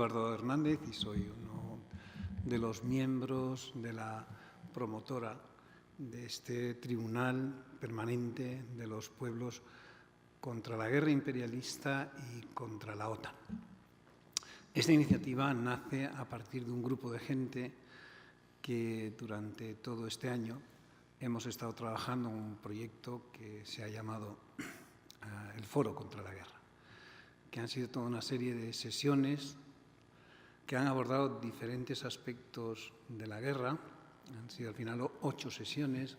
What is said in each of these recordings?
Eduardo Hernández y soy uno de los miembros de la promotora de este Tribunal Permanente de los Pueblos contra la guerra imperialista y contra la OTAN. Esta iniciativa nace a partir de un grupo de gente que durante todo este año hemos estado trabajando en un proyecto que se ha llamado el Foro contra la Guerra, que han sido toda una serie de sesiones que han abordado diferentes aspectos de la guerra. Han sido al final 8 sesiones,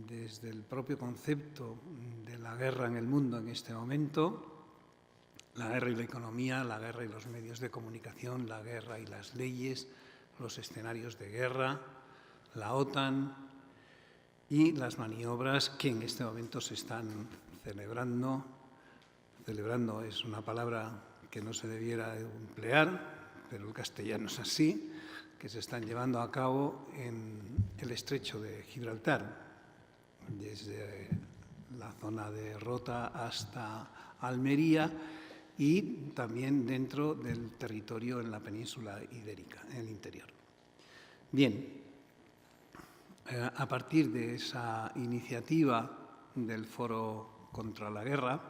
desde el propio concepto de la guerra en el mundo en este momento, la guerra y la economía, la guerra y los medios de comunicación, la guerra y las leyes, los escenarios de guerra, la OTAN y las maniobras que en este momento se están celebrando. Celebrando es una palabra que no se debiera emplear, pero el castellano es así, que se están llevando a cabo en el estrecho de Gibraltar, desde la zona de Rota hasta Almería y también dentro del territorio en la península ibérica, en el interior. Bien, a partir de esa iniciativa del Foro contra la Guerra,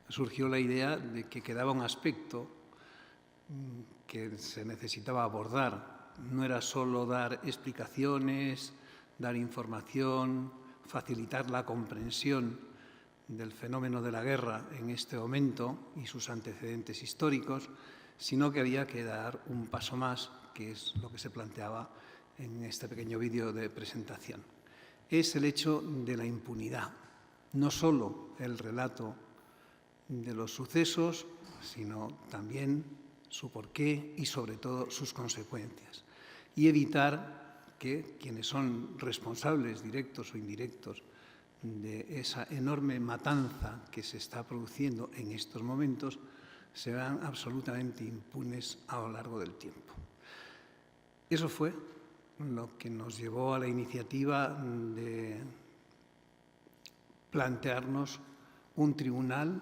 surgió la idea de que quedaba un aspecto que se necesitaba abordar. No era solo dar explicaciones, dar información, facilitar la comprensión del fenómeno de la guerra en este momento y sus antecedentes históricos, sino que había que dar un paso más, que es lo que se planteaba en este pequeño vídeo de presentación. Es el hecho de la impunidad, no solo el relato de los sucesos, sino también su porqué y, sobre todo, sus consecuencias. Y evitar que quienes son responsables, directos o indirectos, de esa enorme matanza que se está produciendo en estos momentos, se vean absolutamente impunes a lo largo del tiempo. Eso fue lo que nos llevó a la iniciativa de plantearnos un tribunal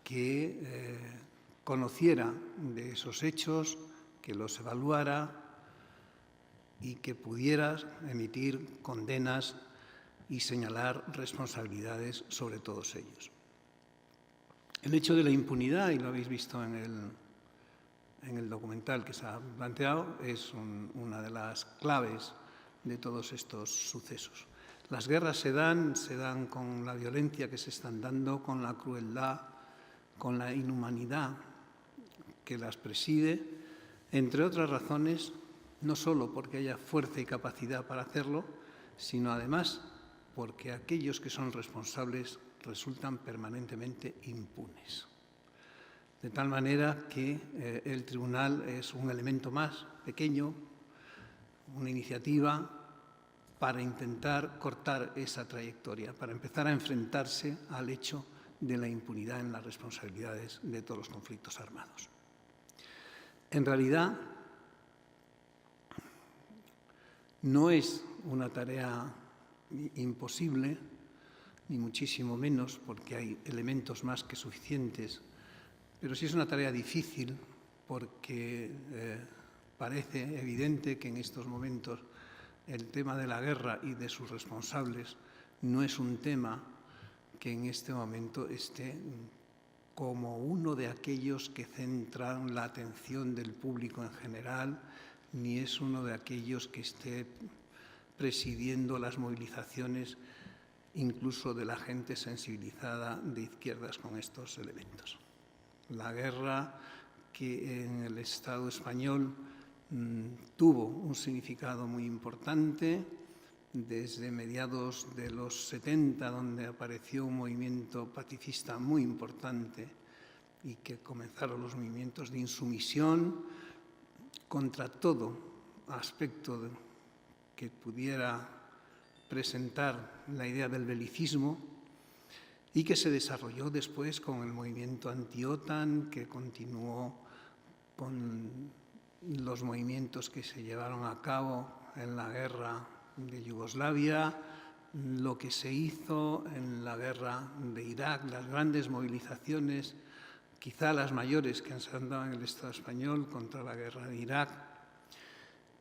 que conociera de esos hechos, que los evaluara y que pudiera emitir condenas y señalar responsabilidades sobre todos ellos. El hecho de la impunidad, y lo habéis visto en el documental que se ha planteado, es una de las claves de todos estos sucesos. Las guerras se dan con la violencia que se están dando, con la crueldad, con la inhumanidad que las preside, entre otras razones, no solo porque haya fuerza y capacidad para hacerlo, sino además porque aquellos que son responsables resultan permanentemente impunes. De tal manera que el tribunal es un elemento más pequeño, una iniciativa para intentar cortar esa trayectoria, para empezar a enfrentarse al hecho de la impunidad en las responsabilidades de todos los conflictos armados. En realidad, no es una tarea imposible, ni muchísimo menos, porque hay elementos más que suficientes, pero sí es una tarea difícil porque parece evidente que en estos momentos el tema de la guerra y de sus responsables no es un tema que en este momento esté como uno de aquellos que centran la atención del público en general, ni es uno de aquellos que esté presidiendo las movilizaciones incluso de la gente sensibilizada de izquierdas con estos elementos. La guerra que en el Estado español tuvo un significado muy importante desde mediados de los 70, donde apareció un movimiento pacifista muy importante y que comenzaron los movimientos de insumisión contra todo aspecto que pudiera presentar la idea del belicismo y que se desarrolló después con el movimiento anti-OTAN, que continuó con los movimientos que se llevaron a cabo en la guerra de Yugoslavia, lo que se hizo en la guerra de Irak, las grandes movilizaciones quizá las mayores que se han dado en el Estado español contra la guerra de Irak,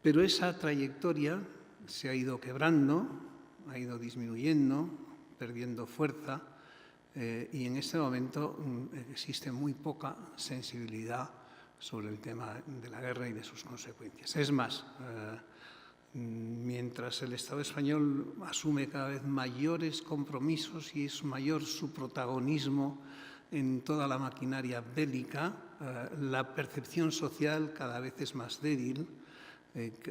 pero esa trayectoria se ha ido quebrando, ha ido disminuyendo, perdiendo fuerza, y en este momento existe muy poca sensibilidad sobre el tema de la guerra y de sus consecuencias. Es más, mientras el Estado español asume cada vez mayores compromisos y es mayor su protagonismo en toda la maquinaria bélica, la percepción social cada vez es más débil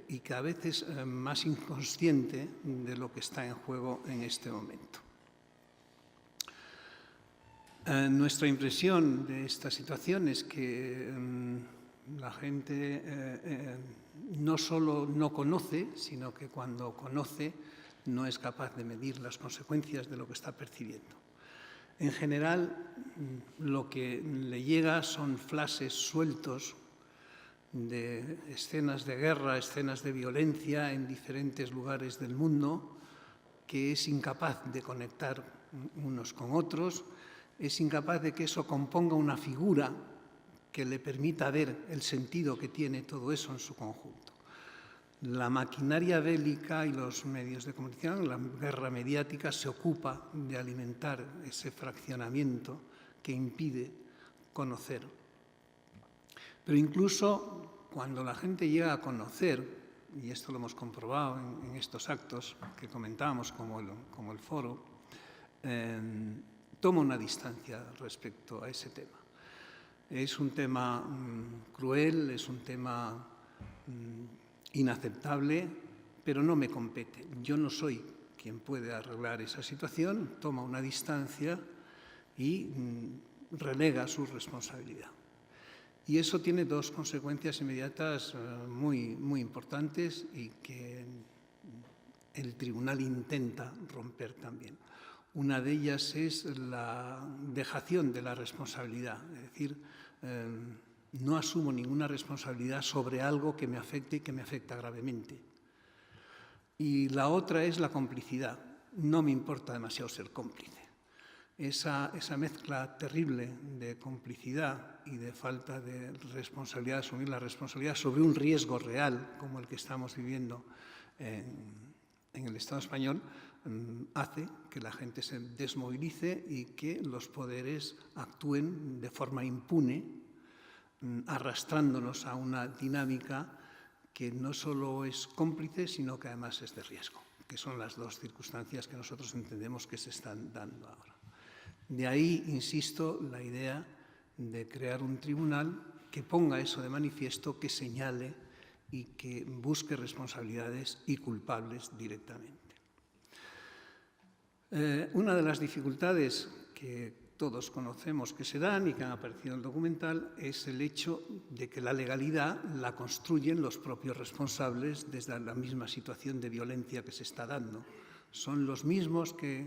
y cada vez es más inconsciente de lo que está en juego en este momento. Nuestra impresión de esta situación es que la gente no solo no conoce, sino que cuando conoce no es capaz de medir las consecuencias de lo que está percibiendo. En general, lo que le llega son flashes sueltos de escenas de guerra, escenas de violencia en diferentes lugares del mundo, que es incapaz de conectar unos con otros, es incapaz de que eso componga una figura que le permita ver el sentido que tiene todo eso en su conjunto. La maquinaria bélica y los medios de comunicación, la guerra mediática, se ocupa de alimentar ese fraccionamiento que impide conocer. Pero incluso cuando la gente llega a conocer, y esto lo hemos comprobado en estos actos que comentábamos como el foro, toma una distancia respecto a ese tema. Es un tema cruel, es un tema inaceptable, pero no me compete. Yo no soy quien puede arreglar esa situación, toma una distancia y relega su responsabilidad. Y eso tiene dos consecuencias inmediatas muy importantes y que el tribunal intenta romper también. Una de ellas es la dejación de la responsabilidad, es decir, no asumo ninguna responsabilidad sobre algo que me afecte y que me afecta gravemente. Y la otra es la complicidad. No me importa demasiado ser cómplice. Esa mezcla terrible de complicidad y de falta de responsabilidad, asumir la responsabilidad sobre un riesgo real como el que estamos viviendo en el Estado español, hace que la gente se desmovilice y que los poderes actúen de forma impune, arrastrándonos a una dinámica que no solo es cómplice, sino que además es de riesgo, que son las dos circunstancias que nosotros entendemos que se están dando ahora. De ahí, insisto, la idea de crear un tribunal que ponga eso de manifiesto, que señale y que busque responsabilidades y culpables directamente. Una de las dificultades que todos conocemos que se dan y que han aparecido en el documental es el hecho de que la legalidad la construyen los propios responsables desde la misma situación de violencia que se está dando. Son los mismos que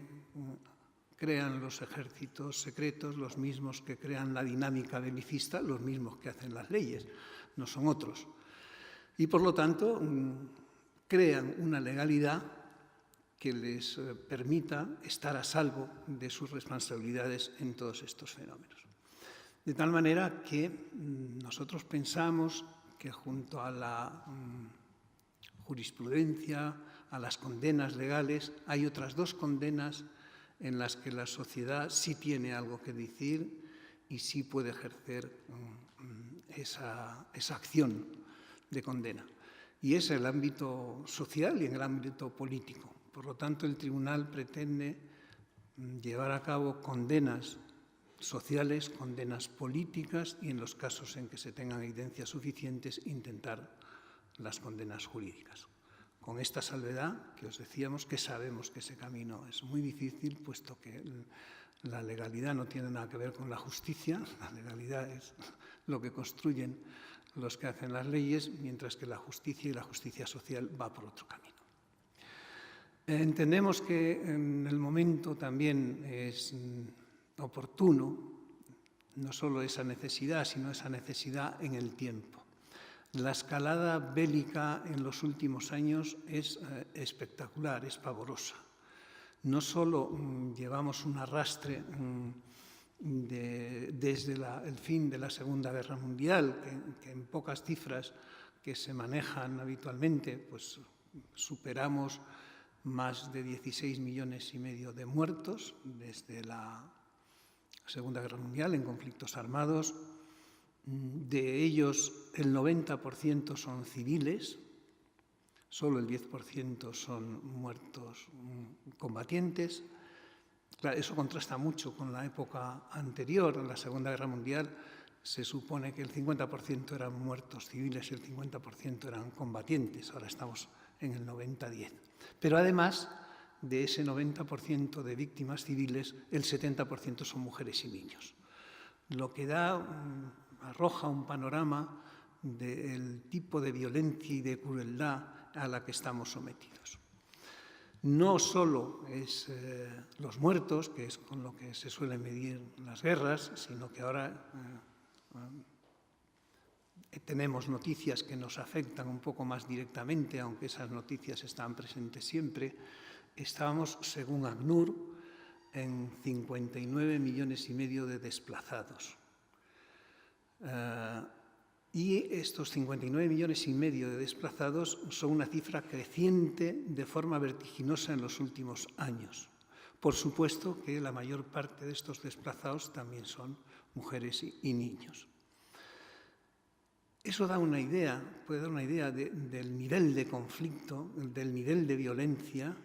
crean los ejércitos secretos, los mismos que crean la dinámica belicista, los mismos que hacen las leyes, no son otros. Y por lo tanto, crean una legalidad que les permita estar a salvo de sus responsabilidades en todos estos fenómenos. De tal manera que nosotros pensamos que junto a la jurisprudencia, a las condenas legales, hay otras dos condenas en las que la sociedad sí tiene algo que decir y sí puede ejercer esa acción de condena. Y es el ámbito social y en el ámbito político. Por lo tanto, el tribunal pretende llevar a cabo condenas sociales, condenas políticas y, en los casos en que se tengan evidencias suficientes, intentar las condenas jurídicas. Con esta salvedad, que os decíamos que sabemos que ese camino es muy difícil, puesto que la legalidad no tiene nada que ver con la justicia, la legalidad es lo que construyen los que hacen las leyes, mientras que la justicia y la justicia social va por otro camino. Entendemos que en el momento también es oportuno no solo esa necesidad, sino esa necesidad en el tiempo. La escalada bélica en los últimos años es espectacular, es pavorosa. No solo llevamos un arrastre desde el fin de la Segunda Guerra Mundial, que en pocas cifras que se manejan habitualmente, pues superamos más de 16,5 millones de muertos desde la Segunda Guerra Mundial en conflictos armados. De ellos, el 90% son civiles, solo el 10% son muertos combatientes. Claro, eso contrasta mucho con la época anterior, en la Segunda Guerra Mundial. Se supone que el 50% eran muertos civiles y el 50% eran combatientes. Ahora estamos en el 90-10. Pero además de ese 90% de víctimas civiles, el 70% son mujeres y niños. Lo que arroja un panorama del tipo de violencia y de crueldad a la que estamos sometidos. No solo es los muertos, que es con lo que se suelen medir las guerras, sino que ahora tenemos noticias que nos afectan un poco más directamente, aunque esas noticias están presentes siempre. Estábamos, según ACNUR, en 59,5 millones de desplazados. Y estos 59,5 millones de desplazados son una cifra creciente de forma vertiginosa en los últimos años. Por supuesto que la mayor parte de estos desplazados también son mujeres y niños. Eso puede dar una idea del nivel de conflicto, del nivel de violencia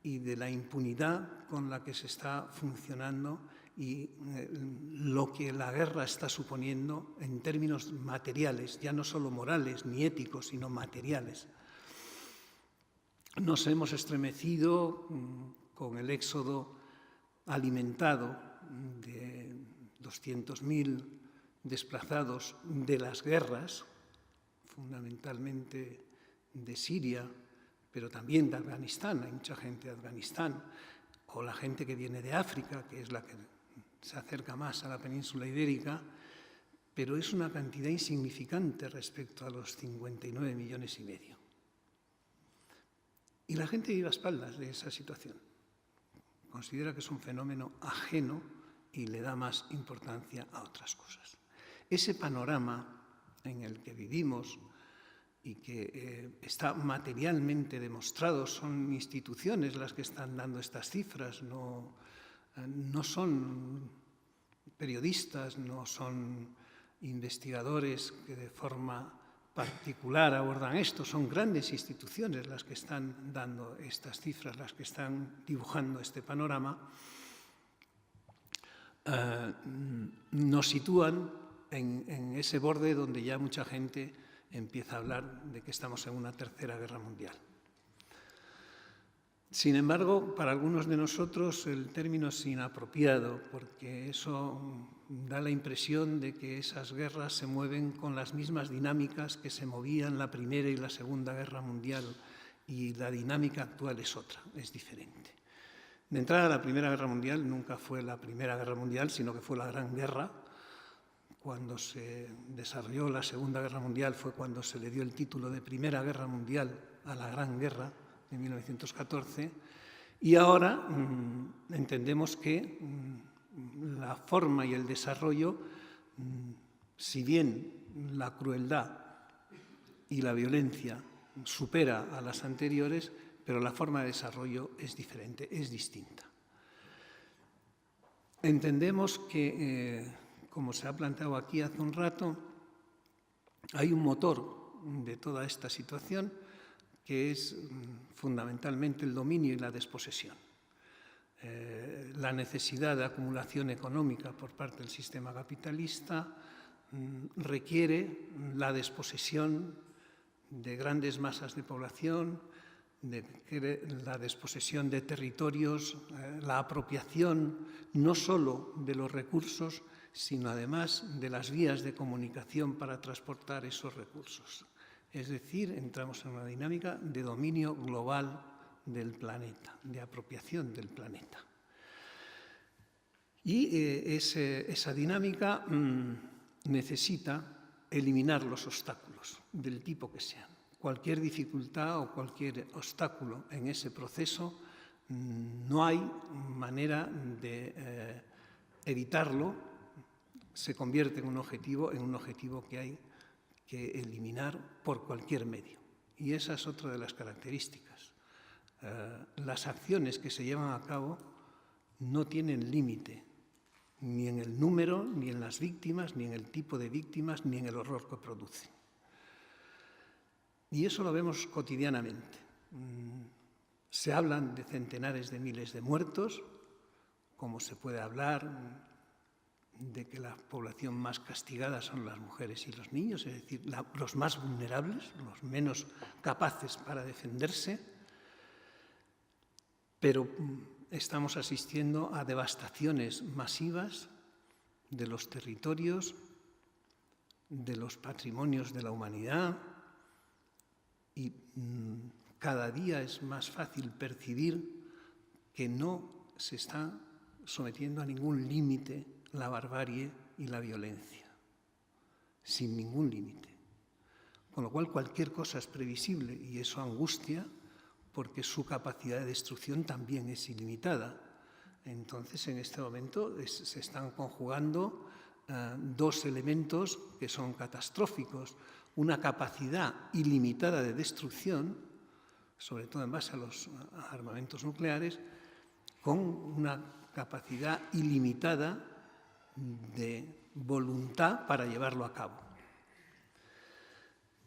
y de la impunidad con la que se está funcionando y lo que la guerra está suponiendo en términos materiales, ya no solo morales ni éticos, sino materiales. Nos hemos estremecido con el éxodo alimentado de 200.000 desplazados de las guerras, fundamentalmente de Siria, pero también de Afganistán. Hay mucha gente de Afganistán, o la gente que viene de África, que es la que se acerca más a la península ibérica, pero es una cantidad insignificante respecto a los 59,5 millones. Y la gente vive a espaldas de esa situación. Considera que es un fenómeno ajeno y le da más importancia a otras cosas. Ese panorama en el que vivimos y que está materialmente demostrado, son instituciones las que están dando estas cifras, no son periodistas, no son investigadores que de forma particular abordan esto, son grandes instituciones las que están dando estas cifras, las que están dibujando este panorama, nos sitúan en ese borde donde ya mucha gente empieza a hablar de que estamos en una tercera guerra mundial. Sin embargo, para algunos de nosotros el término es inapropiado, porque eso da la impresión de que esas guerras se mueven con las mismas dinámicas que se movían la Primera y la Segunda Guerra Mundial, y la dinámica actual es otra, es diferente. De entrada, la Primera Guerra Mundial nunca fue la Primera Guerra Mundial, sino que fue la Gran Guerra. Cuando se desarrolló la Segunda Guerra Mundial fue cuando se le dio el título de Primera Guerra Mundial a la Gran Guerra de 1914, y ahora entendemos que la forma y el desarrollo, si bien la crueldad y la violencia supera a las anteriores, pero la forma de desarrollo es diferente, es distinta. Entendemos que, como se ha planteado aquí hace un rato, hay un motor de toda esta situación que es fundamentalmente el dominio y la desposesión. La necesidad de acumulación económica por parte del sistema capitalista requiere la desposesión de grandes masas de población, la desposesión de territorios, la apropiación no solo de los recursos, sino además de las vías de comunicación para transportar esos recursos. Es decir, entramos en una dinámica de dominio global del planeta, de apropiación del planeta. Y esa dinámica necesita eliminar los obstáculos, del tipo que sean. Cualquier dificultad o cualquier obstáculo en ese proceso, no hay manera de evitarlo se convierte en un objetivo que hay que eliminar por cualquier medio. Y esa es otra de las características. Las acciones que se llevan a cabo no tienen límite, ni en el número, ni en las víctimas, ni en el tipo de víctimas, ni en el horror que producen. Y eso lo vemos cotidianamente. Se hablan de centenares de miles de muertos, como se puede hablar de que la población más castigada son las mujeres y los niños, es decir, los más vulnerables, los menos capaces para defenderse, pero estamos asistiendo a devastaciones masivas de los territorios, de los patrimonios de la humanidad, y cada día es más fácil percibir que no se está sometiendo a ningún límite la barbarie y la violencia, sin ningún límite. Con lo cual cualquier cosa es previsible y eso angustia porque su capacidad de destrucción también es ilimitada. Entonces, en este momento se están conjugando dos elementos que son catastróficos. Una capacidad ilimitada de destrucción, sobre todo en base a los armamentos nucleares, con una capacidad ilimitada de voluntad para llevarlo a cabo.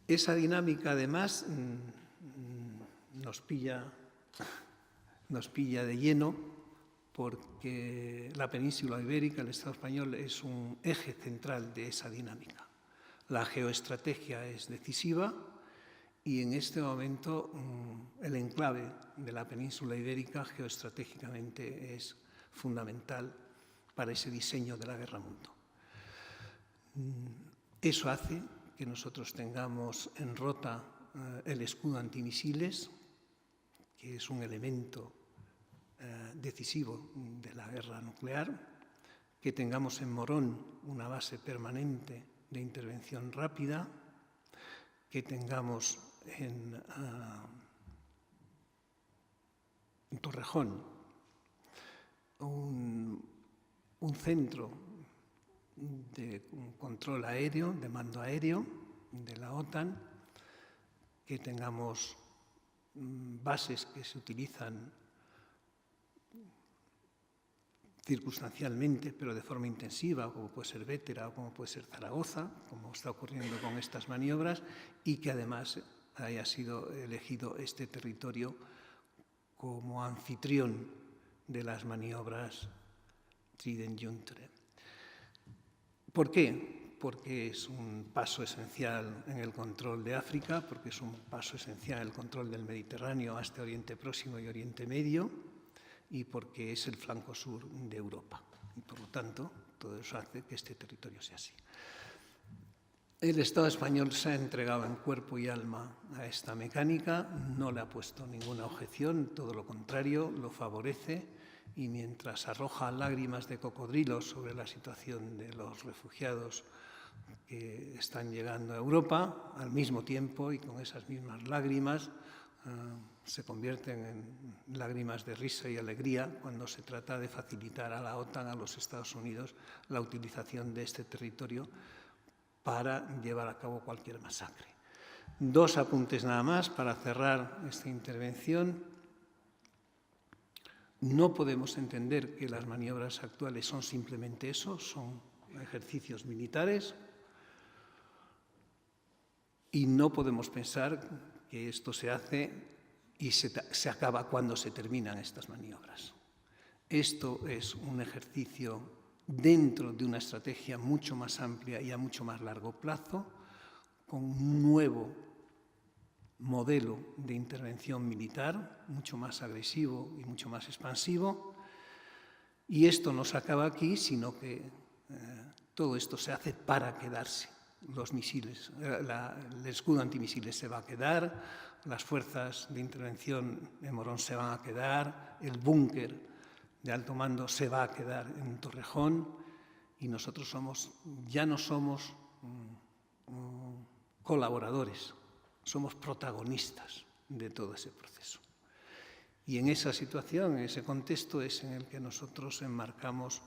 Esa dinámica, además, nos pilla de lleno porque la península ibérica, el Estado español, es un eje central de esa dinámica. La geoestrategia es decisiva y en este momento el enclave de la península ibérica geoestratégicamente es fundamental para ese diseño de la guerra-mundo. Eso hace que nosotros tengamos en Rota el escudo antimisiles, que es un elemento decisivo de la guerra nuclear, que tengamos en Morón una base permanente de intervención rápida, que tengamos en Torrejón un centro de control aéreo, de mando aéreo de la OTAN, que tengamos bases que se utilizan circunstancialmente, pero de forma intensiva, como puede ser Bétera o como puede ser Zaragoza, como está ocurriendo con estas maniobras, y que además haya sido elegido este territorio como anfitrión de las maniobras Trident-Juncture. ¿Por qué? Porque es un paso esencial en el control de África, porque es un paso esencial en el control del Mediterráneo hasta Oriente Próximo y Oriente Medio, y porque es el flanco sur de Europa. Y por lo tanto, todo eso hace que este territorio sea así. El Estado español se ha entregado en cuerpo y alma a esta mecánica, no le ha puesto ninguna objeción, todo lo contrario, lo favorece, y mientras arroja lágrimas de cocodrilo sobre la situación de los refugiados que están llegando a Europa, al mismo tiempo y con esas mismas lágrimas, se convierten en lágrimas de risa y alegría cuando se trata de facilitar a la OTAN, a los Estados Unidos, la utilización de este territorio para llevar a cabo cualquier masacre. Dos apuntes nada más para cerrar esta intervención. No podemos entender que las maniobras actuales son simplemente eso, son ejercicios militares, y no podemos pensar que esto se hace y se acaba cuando se terminan estas maniobras. Esto es un ejercicio dentro de una estrategia mucho más amplia y a mucho más largo plazo, con un nuevo modelo de intervención militar, mucho más agresivo y mucho más expansivo. Y esto no se acaba aquí, sino que todo esto se hace para quedarse. Los misiles, el escudo antimisiles se va a quedar, las fuerzas de intervención en Morón se van a quedar, el búnker de alto mando se va a quedar en Torrejón, y nosotros ya no somos colaboradores, somos protagonistas de todo ese proceso. Y en esa situación, en ese contexto, es en el que nosotros enmarcamos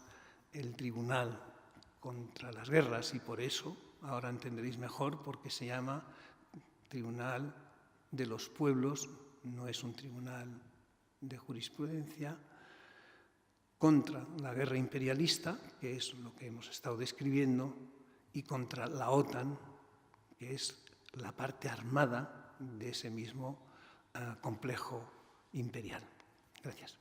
el tribunal contra las guerras, y por eso ahora entenderéis mejor por qué se llama Tribunal de los Pueblos, no es un tribunal de jurisprudencia, contra la guerra imperialista, que es lo que hemos estado describiendo, y contra la OTAN, que es la parte armada de ese mismo complejo imperial. Gracias.